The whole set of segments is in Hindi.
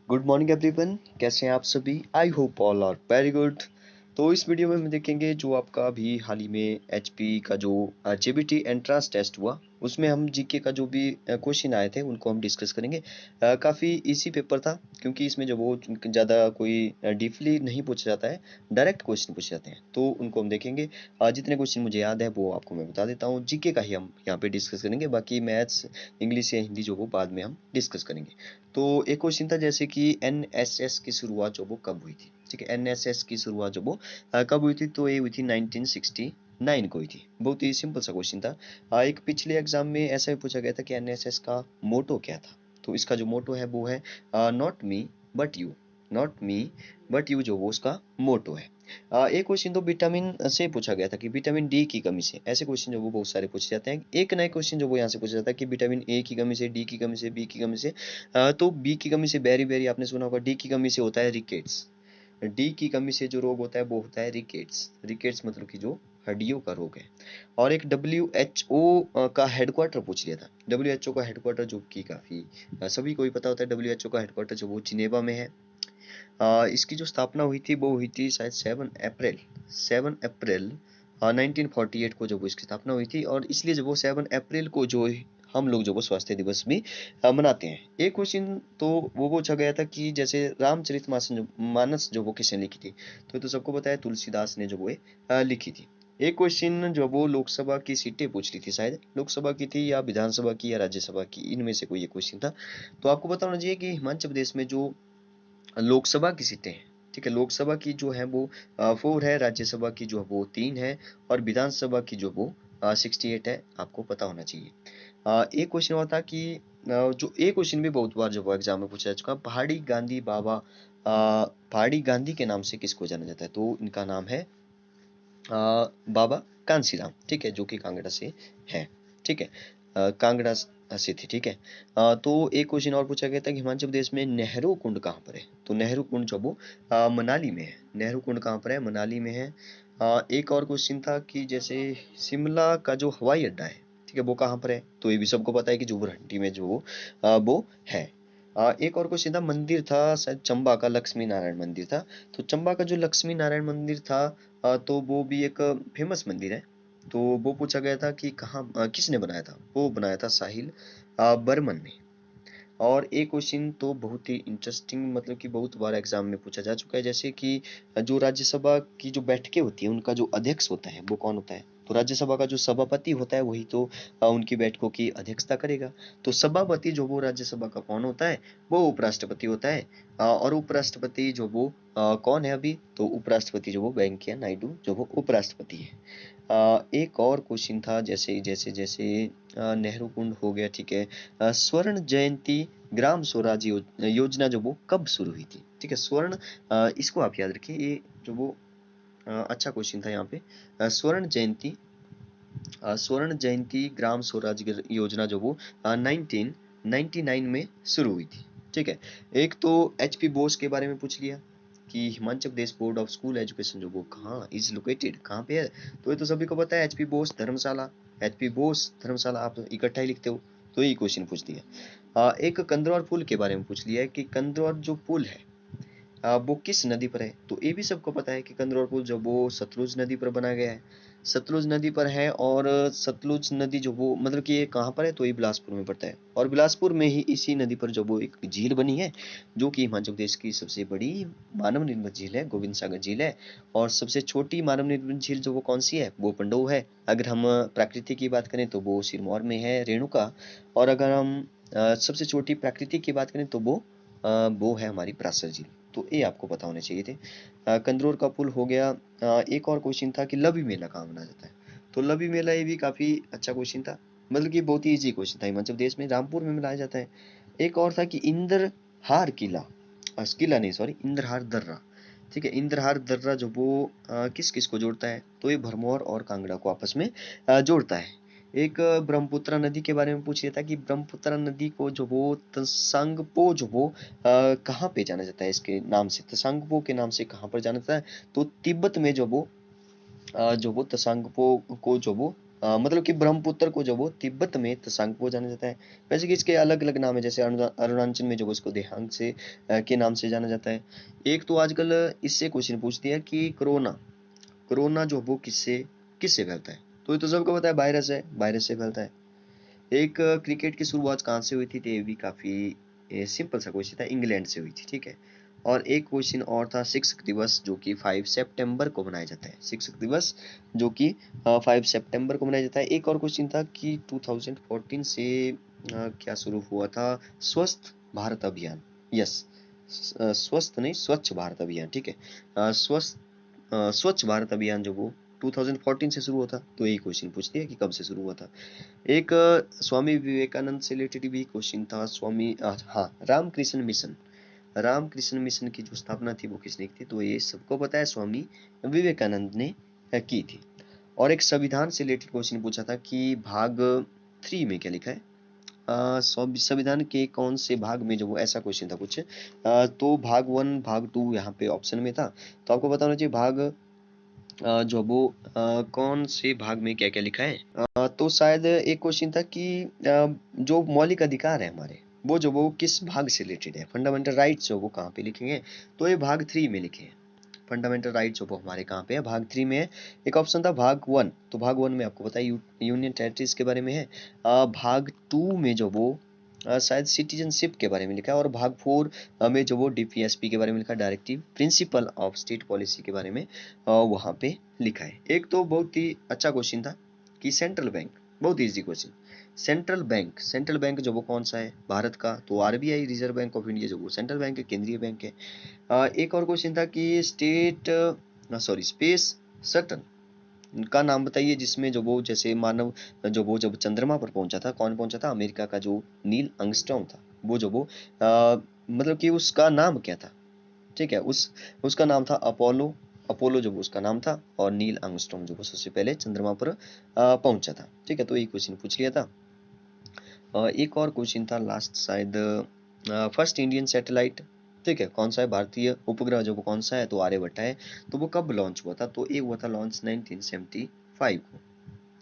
गुड मॉर्निंग एवरीवन, कैसे हैं आप सभी। I hope all are very good. तो इस वीडियो में हम देखेंगे जो आपका अभी हाल ही में एचपी का जो जेबीटी एंट्रेंस टेस्ट हुआ, उसमें हम जीके का जो भी क्वेश्चन आए थे उनको हम डिस्कस करेंगे। काफ़ी इजी पेपर था, क्योंकि इसमें जो वो ज़्यादा कोई डीपली नहीं पूछा जाता है, डायरेक्ट क्वेश्चन पूछे जाते हैं, तो उनको हम देखेंगे। जितने क्वेश्चन मुझे याद है वो आपको मैं बता देता हूँ। जीके का ही हम यहाँ पे डिस्कस करेंगे, बाकी मैथ्स, इंग्लिश या हिंदी जो वो बाद में हम डिस्कस करेंगे। तो एक क्वेश्चन था जैसे कि एनएसएस की शुरुआत जो वो कब हुई थी। ठीक है, एनएसएस की शुरुआत जो वो कब हुई थी, तो ये हुई थी 1969 को हुई थी। बहुत ही सिंपल सा क्वेश्चन था। एक पिछले एग्जाम में ऐसा भी पूछा गया था कि एनएसएस का मोटो क्या था। तो इसका जो मोटो है वो है not me but you. Not me but you जो वो उसका मोटो है। एक क्वेश्चन तो विटामिन से पूछा गया था कि विटामिन डी की कमी से। ऐसे क्वेश्चन जो वो बहुत सारे पूछे जाते हैं। एक नए क्वेश्चन जो वो यहाँ से पूछा जाता है कि विटामिन ए की कमी से, डी की कमी से, बी की कमी से। तो बी की कमी से बेरी बेरी आपने सुना होगा। डी की कमी से होता है रिकेट्स। डी की कमी से जो रोग होता है वो होता है रिकेट्स। रिकेट्स मतलब कि जो हड्डियों का रोग है। और एक WHO का हेडक्वार्टर पूछ लिया था। WHO का हेडक्वार्टर जो कि काफी सभी को ही पता होता है। WHO का हेडक्वार्टर जो वो जिनेवा में है। इसकी जो स्थापना हुई थी वो हुई थी शायद 7 अप्रैल 1948 को जब वो इसकी स्थापना हुई थी। और इसलिए जब वो 7 अप्रैल को जो हम लोग जो वो स्वास्थ्य दिवस भी मनाते हैं। एक क्वेश्चन तो वो पूछा गया था कि जैसे मानस जो वो किसने लिखी थी। तो ये तो सबको पता है, तुलसीदास ने जो वो लिखी थी। एक क्वेश्चन जो वो लोकसभा की सीटें पूछ रही थी, शायद लोकसभा की थी या विधानसभा की या राज्यसभा की, इनमें से कोई एक क्वेश्चन था। तो आपको पता होना चाहिए कि हिमाचल प्रदेश में जो लोकसभा की सीटें हैं, ठीक है, लोकसभा की जो है वो 4 है, राज्यसभा की जो है वो 3 है, और विधानसभा की जो वो 68 है। आपको पता होना चाहिए। एक क्वेश्चन और था कि जो एक क्वेश्चन भी बहुत बार जो वो एग्जाम में पूछा जा चुका, पहाड़ी गांधी के नाम से किसको जाना जाता है। तो इनका नाम है बाबा कांसीराम, ठीक है, जो कि कांगड़ा से है। ठीक है, कांगड़ा से थे। ठीक है। तो एक क्वेश्चन और पूछा गया था कि हिमाचल प्रदेश में नेहरू कुंड कहाँ पर है। तो नेहरू कुंड जो वो मनाली में है। नेहरू कुंड कहाँ पर है, मनाली में है। एक और क्वेश्चन था कि जैसे शिमला का जो हवाई अड्डा है, ठीक है, वो कहाँ पर है। तो ये भी सबको पता है कि जुब्बलहट्टी में जो वो है। एक और क्वेश्चन था, मंदिर था शायद चंबा का, लक्ष्मी नारायण मंदिर था। तो चंबा का जो लक्ष्मी नारायण मंदिर था, तो वो भी एक फेमस मंदिर है। तो वो पूछा गया था कि कहाँ किसने बनाया था। वो बनाया था साहिल बर्मन ने। और एक क्वेश्चन तो बहुत ही इंटरेस्टिंग, मतलब कि बहुत बार एग्जाम में पूछा जा चुका है, जैसे कि जो राज्यसभा की जो बैठकें होती है उनका जो अध्यक्ष होता है वो कौन होता है। तो राज्यसभा का जो सभापति होता है वही तो उनकी बैठकों की अध्यक्षता करेगा। तो सभापति जो वो राज्यसभा का कौन होता है, वो उपराष्ट्रपति होता है। और उपराष्ट्रपति जो वो कौन है अभी, तो उपराष्ट्रपति जो वो वेंकैया नायडू जो वो उपराष्ट्रपति है। एक और क्वेश्चन था, जैसे जैसे जैसे नेहरू कुंड हो गया, ठीक है। स्वर्ण जयंती ग्राम स्वराज योजना जो वो कब शुरू हुई थी। ठीक है, स्वर्ण, इसको आप याद रखिए, ये जो वो अच्छा क्वेश्चन था यहाँ पे। स्वर्ण जयंती ग्राम स्वराज योजना जो वो 1999 में शुरू हुई थी। ठीक है। एक तो HP बोस के बारे में पूछ लिया कि Himachal Pradesh board of school education जो वो कहाँ इज लोकेटेड, कहाँ पे है। तो ये तो सभी को पता है, HP बोस धर्मशाला। HP बोस धर्मशाला आप इकट्ठा ही लिखते हो। तो ये क्वेश्चन पूछ दिया। एक कंदरौर पुल के बारे में पूछ लिया है कि कंदरौर जो पुल है वो किस नदी पर है। तो ये भी सबको पता है कि कंदरौर पुल जो वो सतलुज नदी पर बनाया गया है। सतलुज नदी पर है। और सतलुज नदी जो वो मतलब कि ये कहाँ पर है, तो ये बिलासपुर में पड़ता है। और बिलासपुर में ही इसी नदी पर जो वो एक झील बनी है, जो कि हिमाचल प्रदेश की सबसे बड़ी मानव निर्मित झील है, गोविंद सागर झील है। और सबसे छोटी मानव निर्मित झील जो वो कौन सी है, वो पंडोह है। अगर हम प्रकृति की बात करें तो वो सिरमौर में है, रेणुका। और अगर हम सबसे छोटी प्रकृति की बात करें तो वो है हमारी पराशर झील। तो ये आपको पता होने चाहिए थे। कंदरौर का पुल हो गया। एक और क्वेश्चन था कि लवी मेला कहाँ मनाया जाता है। तो लवी मेला ये भी काफी अच्छा क्वेश्चन था, मतलब कि बहुत ही इजी क्वेश्चन था। हिमाचल प्रदेश में रामपुर में मनाया जाता है। एक और था कि इंद्रहार किला, किला नहीं सॉरी, इंद्रहार दर्रा। ठीक है, इंद्रहार दर्रा जो वो किस किस को जोड़ता है, तो ये भरमौर और कांगड़ा को आपस में जोड़ता है। एक ब्रह्मपुत्रा नदी के बारे में पूछ लिया था कि ब्रह्मपुत्रा नदी को जो वो तसांगपो जो वो कहाँ पे जाना जाता है, इसके नाम से, तसांगपो के नाम से कहाँ पर जाना जाता है। तो तिब्बत में जो वो तसांगपो को जो वो मतलब कि ब्रह्मपुत्र को जो वो तिब्बत में त्सांगपो जाना जाता है। वैसे कि इसके अलग अलग नाम है, जैसे अरुणाचल में जो उसको देहांग से के नाम से जाना जाता है। एक तो आजकल इससे क्वेश्चन पूछ दिया कि कोरोना, कोरोना जो वो किससे किससे फैलता है, तो ये तो सबको पता है वायरस है, वायरस से फैलता है। एक क्रिकेट की शुरुआत कहाँ से हुई थी, तो ये भी काफी सिंपल सा क्वेश्चन था, इंग्लैंड से हुई थी, ठीक है। और एक क्वेश्चन और था शिक्षक दिवस, जो कि 5 सितंबर को मनाया जाता है, शिक्षक दिवस जो कि 5 सितंबर को मनाया जाता है। एक और क्वेश्चन था कि 2014 से क्या शुरू हुआ था, स्वस्थ भारत अभियान। यस, स्वस्थ नहीं, स्वच्छ भारत अभियान, ठीक है। स्वच्छ भारत अभियान जो वो 2014 से शुरू हुआ था, तो यही क्वेश्चन पूछ दिया कि कब से शुरू हुआ था। एक स्वामी विवेकानंद से रिलेटेड भी क्वेश्चन था, हाँ, रामकृष्ण मिशन, रामकृष्ण मिशन की जो स्थापना थी वो किसने की थी, तो ये सबको पता है, स्वामी विवेकानंद ने की थी। और एक संविधान से रिलेटेड क्वेश्चन पूछा था कि भाग 3 में क्या लिखा है, संविधान के कौन से भाग में, जो वो ऐसा क्वेश्चन था कुछ। तो भाग 1 भाग 2 यहाँ पे ऑप्शन में था, तो आपको पता होना चाहिए भाग जो वो कौन से भाग में क्या क्या लिखा है। तो शायद एक क्वेश्चन था कि जो मौलिक अधिकार है हमारे, वो जो वो किस भाग से रिलेटेड है, फंडामेंटल राइट्स जो वो कहाँ पे लिखेंगे, तो ये भाग 3 में लिखे हैं। फंडामेंटल राइट्स जो वो हमारे कहाँ पे है, भाग 3 में है। एक ऑप्शन था भाग 1, तो भाग 1 में आपको पता है यूनियन टेरिटरीज के बारे में है। भाग 2 में जो वो शायद सिटीजनशिप के बारे में लिखा है। और भाग 4 में जो वो डीपीएसपी के बारे में लिखा है, directive principle of state policy के बारे में वहाँ पे लिखा है। एक तो बहुत ही अच्छा क्वेश्चन था कि सेंट्रल बैंक, बहुत easy question, central bank, central bank जो वो कौन सा है भारत का, तो RBI, reserve bank of India जो वो सेंट्रल बैंक है, केंद्रीय बैंक है। एक और क्वेश्चन था कि स्पेस शटल का नाम बताइए, जिसमें जो वो जैसे मानव जो वो जब चंद्रमा पर पहुंचा था, कौन पहुंचा था, अमेरिका का जो नील आर्मस्ट्रांग था, वो जो वो मतलब कि उसका नाम क्या था, ठीक है। उसका नाम था अपोलो, अपोलो जो वो उसका नाम था। और नील आर्मस्ट्रांग जो वो सबसे पहले चंद्रमा पर पहुंचा था, ठीक है। तो ये क्वेश्चन पूछ लिया था। एक और क्वेश्चन था लास्ट शायद, फर्स्ट इंडियन सैटेलाइट, ठीक है, कौन सा है, भारतीय उपग्रह जो वो कौन सा है, तो आर्यभट्ट है। तो वो कब लॉन्च हुआ था, तो ये हुआ था लॉन्च 1975 को,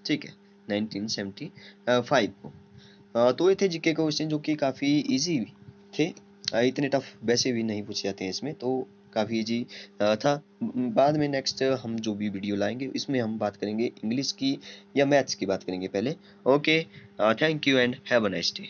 ठीक है, 1975 को। तो ये थे जीके क्वेश्चन जो कि काफी इजी थे। इतने टफ वैसे भी नहीं पूछे जाते हैं इसमें, तो काफी इजी था। बाद में नेक्स्ट हम जो भी वीडियो लाएंगे इसमें हम बात करेंगे इंग्लिश की या मैथ्स की बात करेंगे पहले। Okay, thank you and have a nice day.